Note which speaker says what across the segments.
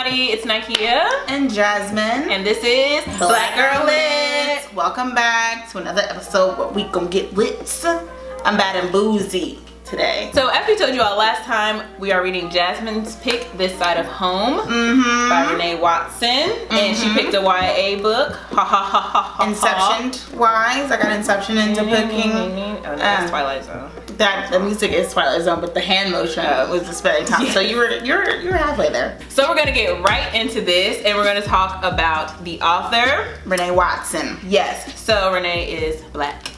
Speaker 1: everybody, it's Nikia
Speaker 2: and Jasmine,
Speaker 1: and this is Black Girl Lit.
Speaker 2: Welcome back to another episode where we gonna get lit. I'm bad and boozy today.
Speaker 1: So as we told you all last time, we are reading Jasmine's pick, This Side of Home by Renee Watson, and she picked a YA book.
Speaker 2: Inception wise, I got Inception into picking.
Speaker 1: Oh no, that's Twilight Zone.
Speaker 2: That the music is Twilight Zone, but the hand motion was the spelling time. So you're halfway there.
Speaker 1: So we're gonna get right into this, and we're gonna talk about the author,
Speaker 2: Renee Watson.
Speaker 1: Yes. So Renee is Black.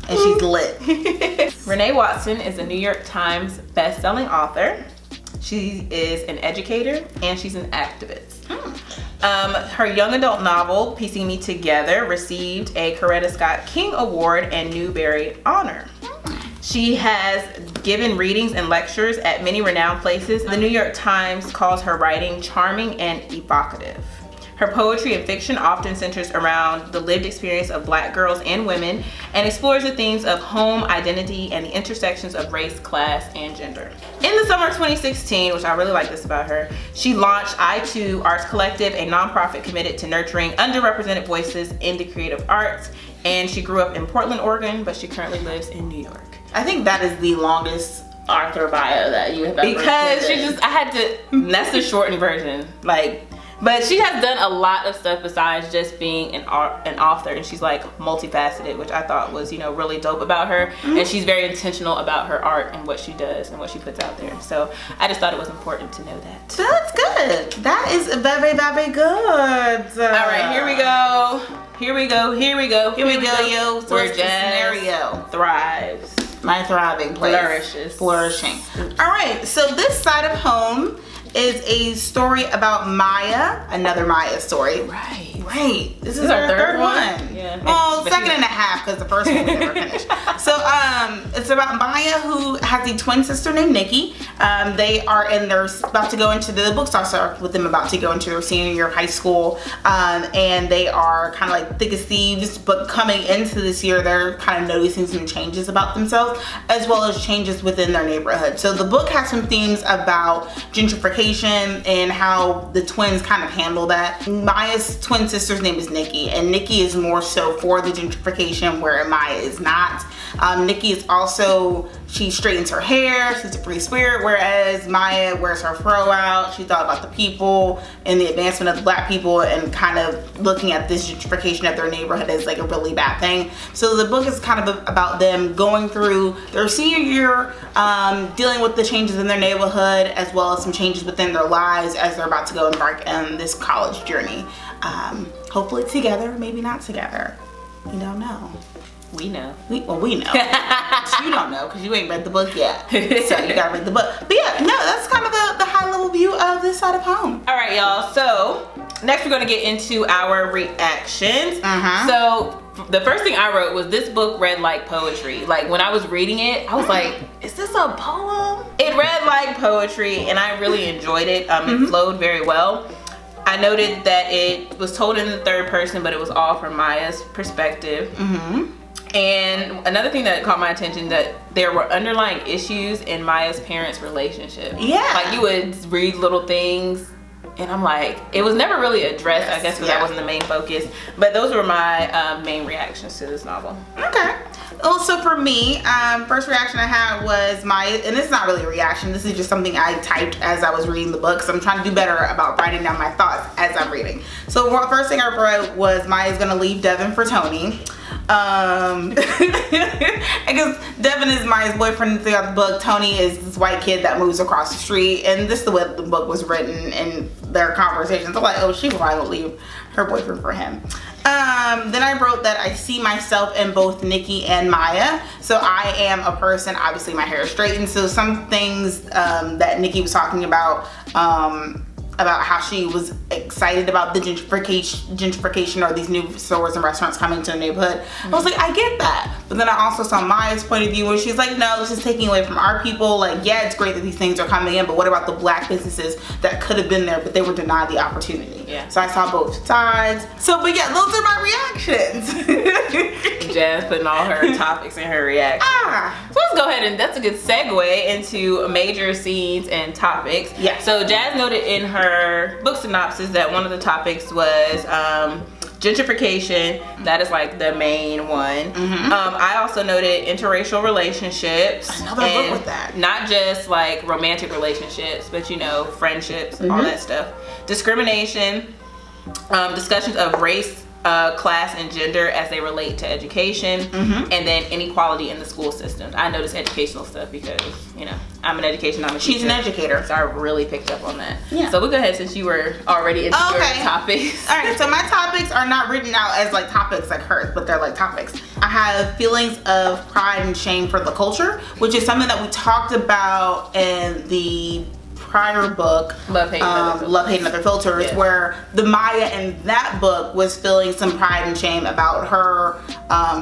Speaker 2: And she's lit.
Speaker 1: Renee Watson is a New York Times best-selling author. She is an educator and she's an activist. Her young adult novel, Piecing Me Together, received a Coretta Scott King Award and Newbery Honor. She has given readings and lectures at many renowned places. The New York Times calls her writing charming and evocative. Her poetry and fiction often centers around the lived experience of Black girls and women and explores the themes of home, identity, and the intersections of race, class, and gender. In the summer of 2016, which I really like this about her, she launched I2 Arts Collective, a nonprofit committed to nurturing underrepresented voices in the creative arts. And she grew up in Portland, Oregon, but she currently lives in New York.
Speaker 2: I think that is the longest author bio that you have ever
Speaker 1: Because
Speaker 2: submitted.
Speaker 1: I had to, that's the shortened version. But she has done a lot of stuff besides just being an author, and she's like multifaceted, which I thought was, really dope about her. And she's very intentional about her art and what she does and what she puts out there. So I just thought it was important to know that.
Speaker 2: That's good. That is very, very good.
Speaker 1: All right, here we go.
Speaker 2: Yo. So
Speaker 1: Where
Speaker 2: it's the scenario
Speaker 1: thrives.
Speaker 2: My thriving place. Flourishing. All right, so This Side of Home is a story about Maya, another Maya story. Right. This is our third one.
Speaker 1: Yeah.
Speaker 2: Well, second and a half because the first one we never finished. So it's about Maya, who has a twin sister named Nikki. They are about to go into the book starts with them about to go into their senior year of high school, and they are kind of like thick as thieves. But coming into this year, they're kind of noticing some changes about themselves as well as changes within their neighborhood. So the book has some themes about gentrification and how the twins kind of handle that. Maya's twin sister's name is Nikki, and Nikki is more so for the gentrification where Maya is not. Nikki is also, she straightens her hair, she's a free spirit, whereas Maya wears her fro out. She's all about the people and the advancement of the Black people and kind of looking at this gentrification of their neighborhood as like a really bad thing. So the book is kind of about them going through their senior year, dealing with the changes in their neighborhood as well as some changes within their lives as they're about to go embark on this college journey. Hopefully together, maybe not together. You don't know.
Speaker 1: We know.
Speaker 2: We know. But you don't know because you ain't read the book yet. So you gotta read the book. But yeah, no, that's kind of the high level view of This Side of Home.
Speaker 1: All right, y'all. So next we're gonna get into our reactions. So the first thing I wrote was this book read like poetry. Like when I was reading it, I was like, is this a poem? It read like poetry and I really enjoyed it. It flowed very well. I noted that it was told in the third person, but it was all from Maya's perspective. And another thing that caught my attention, that there were underlying issues in Maya's parents' relationship.
Speaker 2: Yeah.
Speaker 1: Like you would read little things and I'm like, it was never really addressed, I guess because that wasn't the main focus. But those were my main reactions to this novel.
Speaker 2: Okay. Also for me, first reaction I had was Maya, and this is not really a reaction, this is just something I typed as I was reading the book, so I'm trying to do better about writing down my thoughts as I'm reading. So the first thing I wrote was Maya's gonna leave Devin for Tony. I guess Devin is Maya's boyfriend throughout the book. Tony is this white kid that moves across the street, and this is the way the book was written and their conversations. I'm like, oh, she probably will leave her boyfriend for him. Then I wrote that I see myself in both Nikki and Maya. So I am a person, obviously my hair is straightened, so some things that Nikki was talking about how she was excited about the gentrification or these new stores and restaurants coming to the neighborhood. I was like, I get that. But then I also saw Maya's point of view where she's like, no, this is taking away from our people. Like, yeah, it's great that these things are coming in, but what about the Black businesses that could have been there, but they were denied the opportunity?
Speaker 1: Yeah.
Speaker 2: So I saw both sides. So, but yeah, those are my reactions.
Speaker 1: Jazz putting all her topics in her reaction.
Speaker 2: So
Speaker 1: let's go ahead and that's a good segue into major scenes and topics.
Speaker 2: Yeah.
Speaker 1: So Jazz noted in her book synopsis that one of the topics was gentrification. That is like the main one. I also noted interracial relationships.
Speaker 2: Another book with that.
Speaker 1: Not just like romantic relationships, but you know, friendships, all that stuff. Discrimination, discussions of race, class, and gender as they relate to education, and then inequality in the school system. I noticed educational stuff because, you know, I'm an education, I'm a teacher.
Speaker 2: She's an educator.
Speaker 1: So I really picked up on that.
Speaker 2: Yeah.
Speaker 1: So we'll go ahead since you were already into your topics.
Speaker 2: All right, so my topics are not written out as like topics like hers, but they're like topics. I have feelings of pride and shame for the culture, which is something that we talked about in the prior book,
Speaker 1: Love, Hate,
Speaker 2: and Other Filters, where the Maya in that book was feeling some pride and shame about her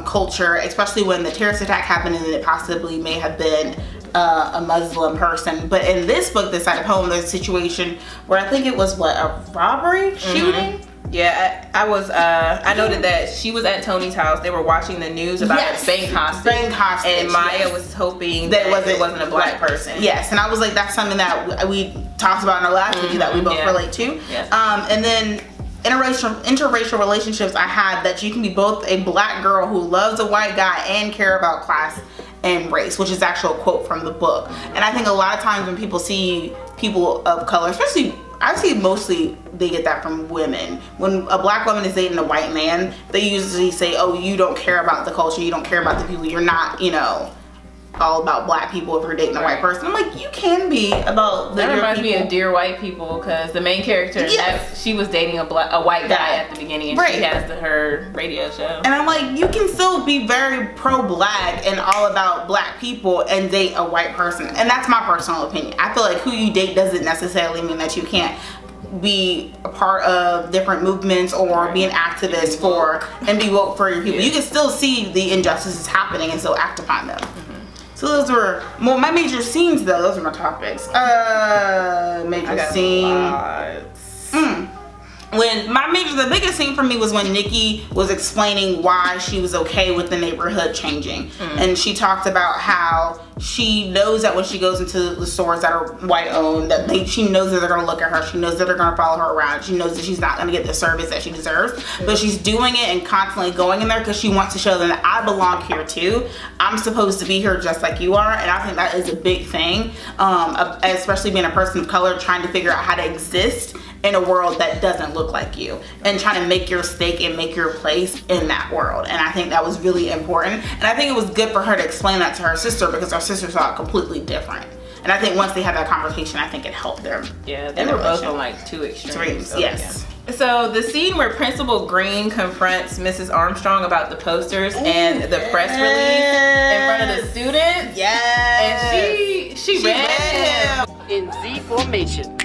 Speaker 2: culture, especially when the terrorist attack happened and it possibly may have been a Muslim person. But in this book, This Side of Home, there's a situation where I think it was a robbery shooting.
Speaker 1: Yeah, I noted that she was at Tony's house. They were watching the news about a bank hostage. And Maya was hoping that it wasn't a black person.
Speaker 2: Yes, and I was like, that's something that we talked about in our last video that we both relate to.
Speaker 1: Yes.
Speaker 2: And then interracial relationships, I had that you can be both a black girl who loves a white guy and care about class and race, which is actual quote from the book. And I think a lot of times when people see people of color, especially I see mostly they get that from women. When a black woman is dating a white man, they usually say, oh, you don't care about the culture, you don't care about the people, you're not, you know, all about black people if you're dating a white person. I'm like, you can be about the
Speaker 1: That reminds me of Dear White People, because the main character, she was dating a white guy at the beginning, and she has her radio show. And
Speaker 2: I'm like, you can still be very pro-black and all about black people and date a white person. And that's my personal opinion. I feel like who you date doesn't necessarily mean that you can't be a part of different movements or be an activist for and be woke for your people. You can still see the injustices happening and still act upon them. So those were my major scenes, though. Those are my topics. Major scene. The biggest scene for me was when Nikki was explaining why she was okay with the neighborhood changing. And she talked about how she knows that when she goes into the stores that are white owned, that she knows that they're gonna look at her, she knows that they're gonna follow her around, she knows that she's not gonna get the service that she deserves, but she's doing it and constantly going in there because she wants to show them that I belong here too. I'm supposed to be here just like you are. And I think that is a big thing, especially being a person of color trying to figure out how to exist in a world that doesn't look like you and trying to make your stake and make your place in that world. And I think that was really important. And I think it was good for her to explain that to her sister because her sister saw it completely different. And I think once they had that conversation, I think it helped them.
Speaker 1: Yeah, they were both on like two extremes.
Speaker 2: So, yes.
Speaker 1: Yeah. So the scene where Principal Green confronts Mrs. Armstrong about the posters and the press release in front of the students.
Speaker 2: Yes.
Speaker 1: And she read him
Speaker 3: in Z formation.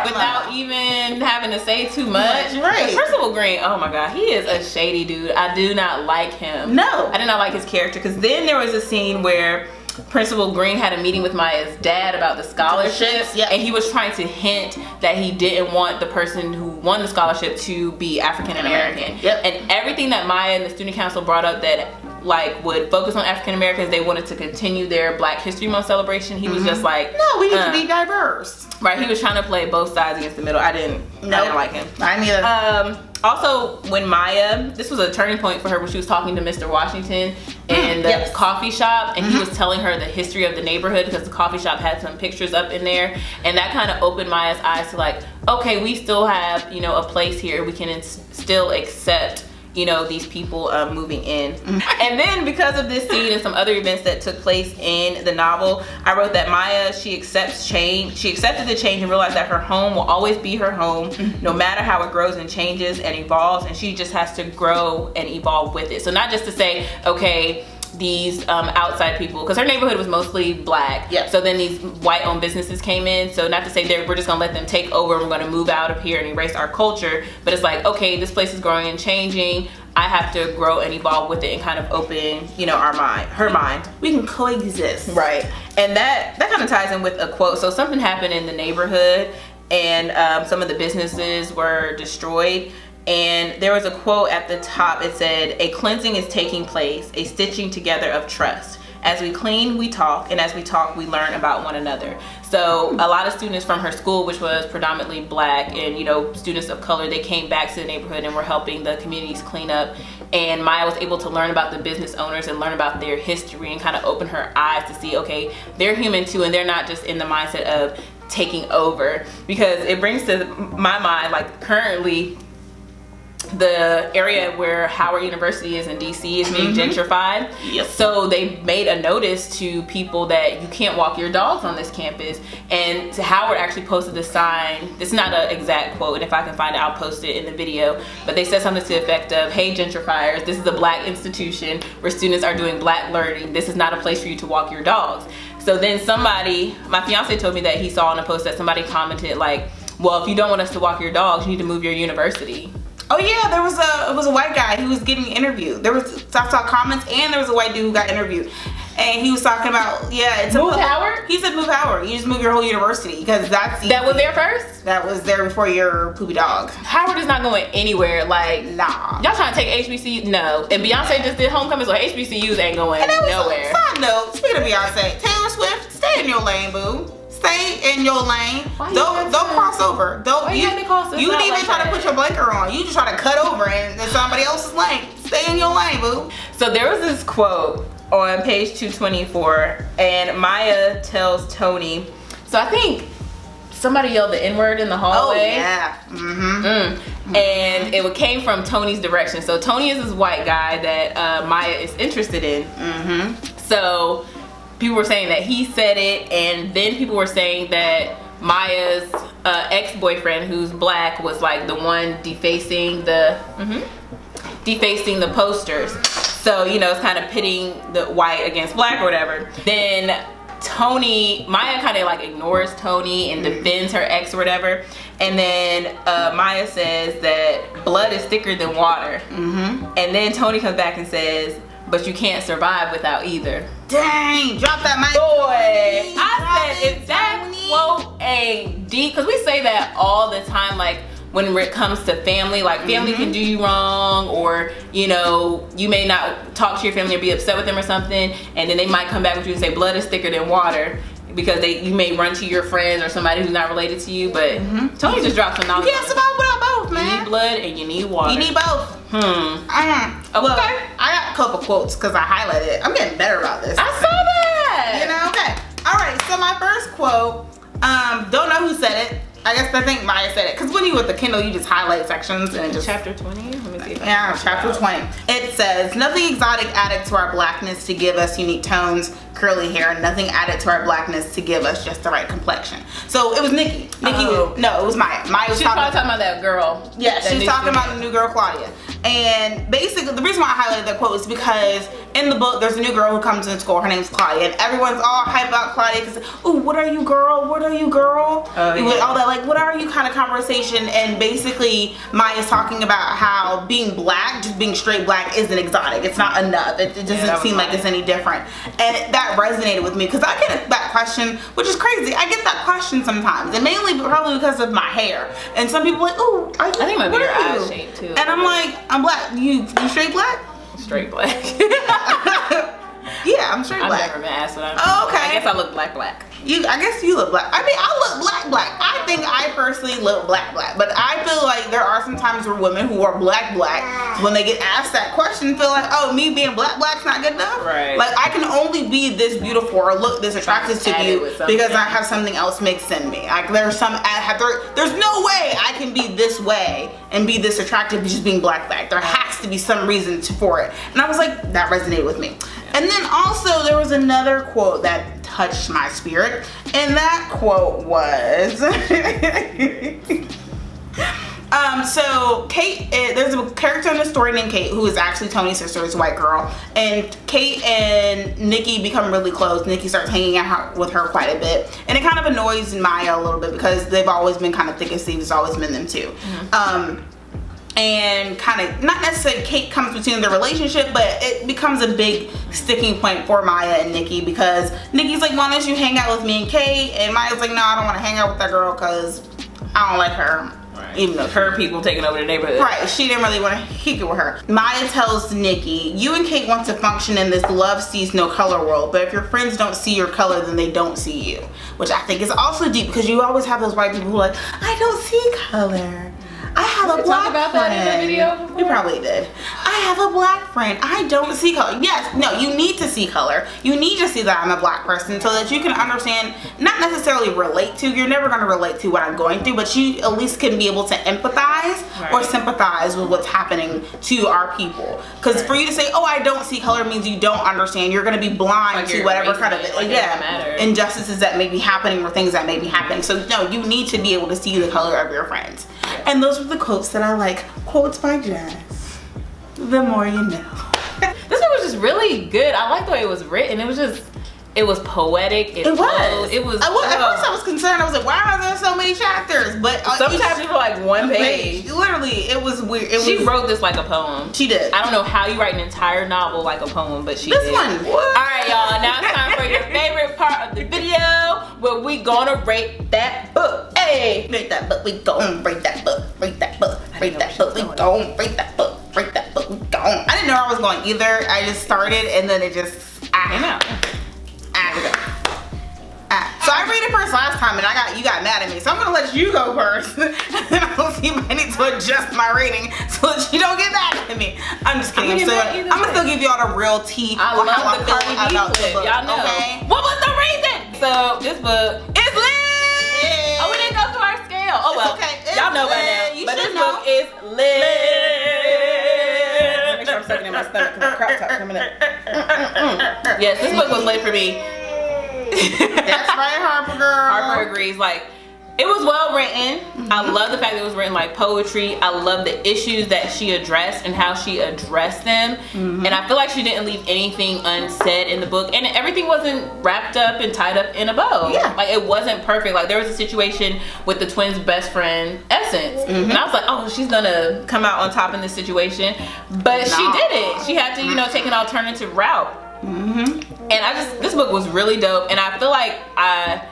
Speaker 1: Without even having to say too much.
Speaker 2: Right.
Speaker 1: Principal Green, oh my God, he is a shady dude. I do not like him.
Speaker 2: No.
Speaker 1: I did not like his character, because then there was a scene where Principal Green had a meeting with Maya's dad about the scholarships, and he was trying to hint that he didn't want the person who won the scholarship to be African American. And everything that Maya and the student council brought up that like would focus on African Americans, they wanted to continue their Black History Month celebration. He was just like,
Speaker 2: no, we need to be diverse.
Speaker 1: Right, he was trying to play both sides against the middle. I didn't like him.
Speaker 2: I neither.
Speaker 1: Also, when Maya, this was a turning point for her when she was talking to Mr. Washington in the coffee shop, and he was telling her the history of the neighborhood because the coffee shop had some pictures up in there, and that kind of opened Maya's eyes to like, okay, we still have, you know, a place here. We can still accept, you know, these people moving in. And then because of this scene and some other events that took place in the novel, I wrote that Maya, she accepts change. She accepted the change and realized that her home will always be her home, no matter how it grows and changes and evolves, and she just has to grow and evolve with it. So not just to say, okay, these outside people, because her neighborhood was mostly Black, so then these white owned businesses came in, so not to say we're just gonna let them take over and we're gonna move out of here and erase our culture, but it's like, okay, this place is growing and changing, I have to grow and evolve with it and kind of open, you know, her mind.
Speaker 2: We can coexist.
Speaker 1: Right. And that kind of ties in with a quote. So something happened in the neighborhood and some of the businesses were destroyed. And there was a quote at the top. It said, "A cleansing is taking place, a stitching together of trust. As we clean, we talk, and as we talk, we learn about one another." So a lot of students from her school, which was predominantly Black and, you know, students of color, they came back to the neighborhood and were helping the communities clean up. And Maya was able to learn about the business owners and learn about their history and kind of open her eyes to see, okay, they're human too, and they're not just in the mindset of taking over. Because it brings to my mind, like, currently the area where Howard University is in DC is being gentrified.
Speaker 2: Yep.
Speaker 1: So they made a notice to people that you can't walk your dogs on this campus. And Howard actually posted a sign. This is not an exact quote, and if I can find it, I'll post it in the video. But they said something to the effect of, "Hey gentrifiers, this is a Black institution where students are doing Black learning. This is not a place for you to walk your dogs." So then somebody, my fiance told me that he saw in a post that somebody commented like, "Well, if you don't want us to walk your dogs, you need to move your university."
Speaker 2: Oh yeah, it was a white guy who was getting interviewed. I saw comments, and there was a white dude who got interviewed, and he was talking about, yeah, it's
Speaker 1: Move Howard?
Speaker 2: He said move Howard. You just move your whole university because that's easy.
Speaker 1: That was there first?
Speaker 2: That was there before your poopy dog.
Speaker 1: Howard is not going anywhere. Like,
Speaker 2: Nah.
Speaker 1: y'all trying to take HBCU? No. And Beyonce just did homecoming, so HBCUs ain't going
Speaker 2: And that was
Speaker 1: nowhere.
Speaker 2: Side note, speaking of Beyonce, Taylor Swift, stay in your lane, boo. Stay in your lane.
Speaker 1: Why
Speaker 2: Don't cross over. Don't
Speaker 1: Why you gotta cross this
Speaker 2: you
Speaker 1: out
Speaker 2: didn't even
Speaker 1: like
Speaker 2: try
Speaker 1: that?
Speaker 2: to put your blinker on. You just try to cut over in somebody else's lane. Stay in your lane, boo.
Speaker 1: So there was this quote on page 224, and Maya tells Tony, so I think somebody yelled the N-word in the
Speaker 2: Oh
Speaker 1: hallway.
Speaker 2: yeah.
Speaker 1: And it came from Tony's direction. So Tony is this white guy that Maya is interested in. So people were saying that he said it, and then people were saying that Maya's ex-boyfriend, who's Black, was like the one defacing the posters. So, you know, it's kind of pitting the white against Black or whatever. Then Maya kind of like ignores Tony and defends her ex or whatever. And then Maya says that blood is thicker than water. And then Tony comes back and says, "But you can't survive without either."
Speaker 2: Dang, drop that mic.
Speaker 1: Boy, I said, if that quote ain't deep, because we say that all the time, like when it comes to family, like family can do you wrong, or, you know, you may not talk to your family or be upset with them or something, and then they might come back with you and say blood is thicker than water, because you may run to your friends or somebody who's not related to you. But Tony just dropped some knowledge.
Speaker 2: You can't survive without both,
Speaker 1: You
Speaker 2: man.
Speaker 1: need blood and you need water.
Speaker 2: You need both. Well,
Speaker 1: Okay.
Speaker 2: I got a couple quotes because I highlighted it. I'm getting better about this.
Speaker 1: I saw that.
Speaker 2: You know, okay. All right, so my first quote, don't know who said it. I guess I think Maya said it. Because when you with the Kindle, you just highlight sections and it just...
Speaker 1: Chapter 20? Let me see if I
Speaker 2: Yeah,
Speaker 1: can
Speaker 2: chapter 20. It says, "Nothing exotic added to our Blackness to give us unique tones, curly hair, nothing added to our Blackness to give us just the right complexion." So it was Nikki.
Speaker 1: Oh.
Speaker 2: No, it was Maya. Maya was
Speaker 1: She was probably talking about that girl.
Speaker 2: Yeah,
Speaker 1: That
Speaker 2: she's
Speaker 1: new
Speaker 2: talking about
Speaker 1: student.
Speaker 2: the new girl, Claudia. And basically, the reason why I highlighted that quote is because in the book, there's a new girl who comes into school. Her name's Claudia. And everyone's all hype about Claudia because, "Ooh, what are you, girl? What are you, girl?"
Speaker 1: Oh, yeah.
Speaker 2: With all that, like, what are you kind of conversation. And basically, Maya's talking about how being Black, just being straight Black, isn't exotic. It's not enough. It doesn't seem like it's any different. And that resonated with me because I get that question, which is crazy. I get that question sometimes. And mainly probably because of my hair. And some people are like, "Ooh,
Speaker 1: I think it might be
Speaker 2: what
Speaker 1: your
Speaker 2: are you?"
Speaker 1: eye shape too.
Speaker 2: And I'm like, "I'm Black. You straight Black?"
Speaker 1: Straight Black.
Speaker 2: Yeah, I'm straight
Speaker 1: I've
Speaker 2: Black.
Speaker 1: never been asked what I'm.
Speaker 2: Oh, okay.
Speaker 1: I guess I look black.
Speaker 2: I guess you look Black. I mean, I look Black. I think I personally look Black. But I feel like there are some times where women who are Black, when they get asked that question, feel like, "Oh, me being Black's not good enough."
Speaker 1: Right.
Speaker 2: Like, I can only be this beautiful or look this attractive to
Speaker 1: Add it
Speaker 2: you
Speaker 1: with something.
Speaker 2: because I have something else mixed in me. Like, there's no way I can be this way and be this attractive just being Black. There has to be some reason for it. And I was like, that resonated with me. And then also there was another quote that touched my spirit, and that quote was so Kate, there's a character in the story named Kate who is actually Tony's sister, is a white girl, and Kate and Nikki become really close. Nikki starts hanging out with her quite a bit, and it kind of annoys Maya a little bit because they've always been kind of thick as thieves. It's always been them two. And kind of, not necessarily Kate comes between their relationship, but it becomes a big sticking point for Maya and Nikki because Nikki's like, "Why don't you hang out with me and Kate?" And Maya's like, "No, I don't want to hang out with that girl because I don't like her.
Speaker 1: Right.
Speaker 2: Even though
Speaker 1: her people taking over the neighborhood.
Speaker 2: Right, she didn't really want to kick it with her. Maya tells Nikki, you and Kate want to function in this love sees no color world, but if your friends don't see your color, then they don't see you. Which I think is also deep, because you always have those white people who are like, I don't see color. I have a black
Speaker 1: about
Speaker 2: friend.
Speaker 1: that in the video before?
Speaker 2: You probably did. I have a black friend. I don't see color. Yes, no, you need to see color. You need to see that I'm a black person so that you can understand, not necessarily relate to, you're never going to relate to what I'm going through, but you at least can be able to empathize or sympathize with what's happening to our people. Because for you to say, oh, I don't see color means you don't understand. You're going to be blind to whatever kind of injustices that may be happening or things that may be happening. So no, you need to be able to see the color of your friends. And those were the quotes that I like. Quotes by Jazz. The more you know.
Speaker 1: This one was just really good. I like the way it was written. It was poetic. It was. At first
Speaker 2: I was concerned. I was like, why are there so many chapters? But
Speaker 1: some chapters were like one page.
Speaker 2: Literally, it was weird.
Speaker 1: She wrote this like a poem.
Speaker 2: She did.
Speaker 1: I don't know how you write an entire novel like a poem, but she did.
Speaker 2: This one. What?
Speaker 1: All right, y'all. Now it's time for your favorite part of the video, where we gonna rate that book. Hey,
Speaker 2: rate that book. We gon' rate that book. Rate that book. Rate that book. We gon' rate that book. Rate that book. We gon'. I didn't know where I was going either. I just started and then it just
Speaker 1: came out.
Speaker 2: So I read it first last time and you got mad at me. So I'm gonna let you go first. And I'll see if I need to adjust my rating so that you don't get mad at me. I'm just kidding. I'm gonna still give y'all the real tea.
Speaker 1: I love the Cardi B clip. Y'all know. Okay? What was the reason? So this book is lit. Oh, we didn't go to our scale. Oh well.
Speaker 2: Okay.
Speaker 1: Y'all know by now. But this book is lit. Make sure I'm sucking in my stomach because the crop top coming up. Yes, this book was lit for me.
Speaker 2: That's right, Harper girl.
Speaker 1: Harper agrees. Like, it was well written. I love the fact that it was written like poetry. I love the issues that she addressed and how she addressed them. And I feel like she didn't leave anything unsaid in the book. And everything wasn't wrapped up and tied up in a bow.
Speaker 2: Yeah.
Speaker 1: Like, it wasn't perfect. Like, there was a situation with the twins' best friend, Essence. And I was like, oh, she's gonna come out on top in this situation. But she didn't. She had to, you know, take an alternative route. And this book was really dope, and I feel like I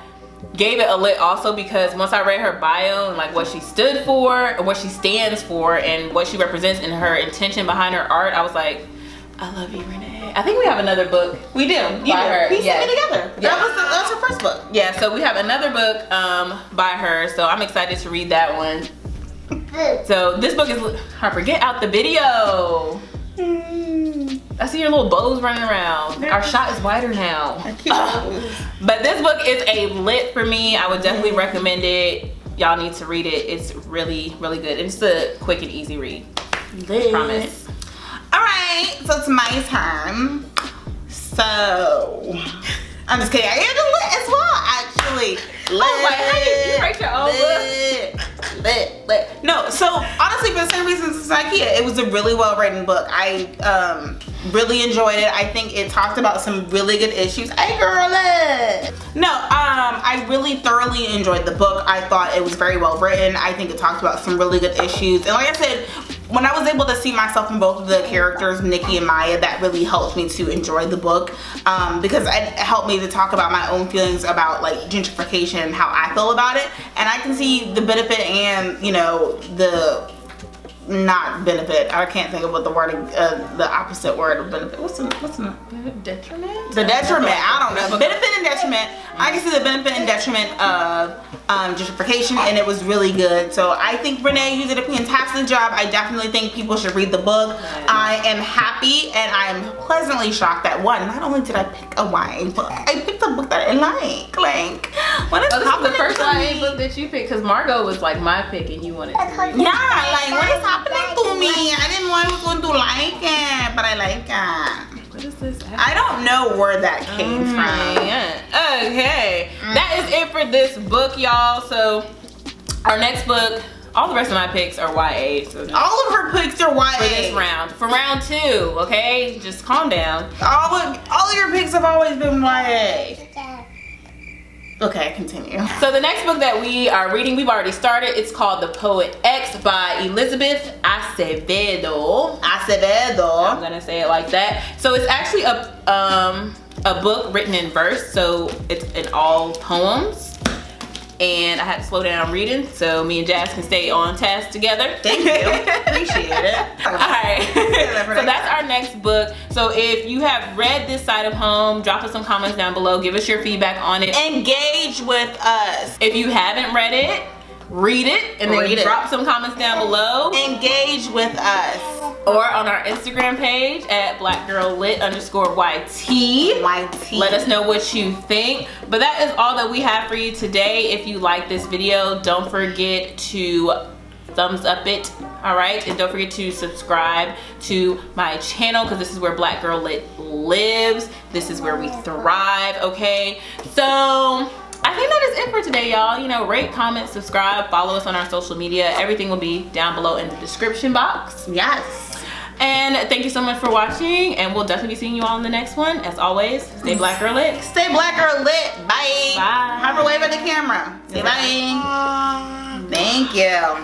Speaker 1: gave it a lit also because once I read her bio and like what she stood for and what she stands for and what she represents and her intention behind her art, I was like, I love you, Renee. I think we have another book.
Speaker 2: We do.
Speaker 1: By her.
Speaker 2: We sent it together.
Speaker 1: Yeah.
Speaker 2: That was her first book.
Speaker 1: Yeah, so we have another book by her, so I'm excited to read that one. So this book is, Harper, get out the video. I see your little bows running around. Our shot is wider now. But this book is a lit for me. I would definitely recommend it. Y'all need to read it. It's really, really good. It's a quick and easy read.
Speaker 2: Lit.
Speaker 1: Promise.
Speaker 2: All right, so it's my turn. So, I'm just kidding. I am lit as well, actually. Lit.
Speaker 1: Oh, like, how you write your own
Speaker 2: book? No, so honestly, for the same reasons as IKEA, it was a really well-written book. I really enjoyed it. I think it talked about some really good issues. Hey, girl. No, I really thoroughly enjoyed the book. I thought it was very well written. I think it talked about some really good issues. And like I said, when I was able to see myself in both of the characters, Nikki and Maya, that really helped me to enjoy the book because it helped me to talk about my own feelings about like gentrification and how I feel about it. And I can see the benefit and, you know, the not benefit. I can't think of what the word, the opposite word of benefit. What's the
Speaker 1: detriment?
Speaker 2: The detriment. I don't know. Benefit and detriment. I can see the benefit and detriment of gentrification, and it was really good. So I think Renee, you did a fantastic job. I definitely think people should read the book. I am happy and I am pleasantly shocked that not only did I pick a YA book, I picked a book that I like. Like, what is
Speaker 1: this is the first YA book that you picked because Margot was like my pick and you wanted to read it.
Speaker 2: Yeah, like what is happening to me? I didn't know I was going to like it, but I like it.
Speaker 1: What is this?
Speaker 2: I don't know where that came from.
Speaker 1: Okay, that is it for this book, y'all. So our next book, all the rest of my picks are YA. So
Speaker 2: all of her picks are YA
Speaker 1: for this round. For round 2, okay, just calm down.
Speaker 2: All of your picks have always been YA. Okay, continue.
Speaker 1: So the next book that we are reading, we've already started. It's called The Poet X by Elizabeth Acevedo. I'm gonna say it like that. So it's actually a book written in verse. So it's in all poems. and I had to slow down reading so me and Jazz can stay on task together.
Speaker 2: Thank you. Appreciate it.
Speaker 1: All right. So that's our next book. So if you have read this side of home, drop us some comments down below. Give us your feedback on it.
Speaker 2: Engage with us.
Speaker 1: If you haven't read it, read it and then drop some comments down below.
Speaker 2: Engage with us.
Speaker 1: Or on our Instagram page at blackgirllit_YT. Let us know what you think. But that is all that we have for you today. If you like this video, don't forget to thumbs up it, all right? And don't forget to subscribe to my channel because this is where Black Girl Lit lives. This is where we thrive, okay? So I think that is it for today, y'all. You know, rate, comment, subscribe, follow us on our social media. Everything will be down below in the description box.
Speaker 2: Yes.
Speaker 1: And thank you so much for watching, and we'll definitely be seeing you all in the next one. As always, stay Black Girl Lit.
Speaker 2: Stay Black Girl Lit. Bye.
Speaker 1: Bye.
Speaker 2: Have a wave at the camera. Say bye. Thank you.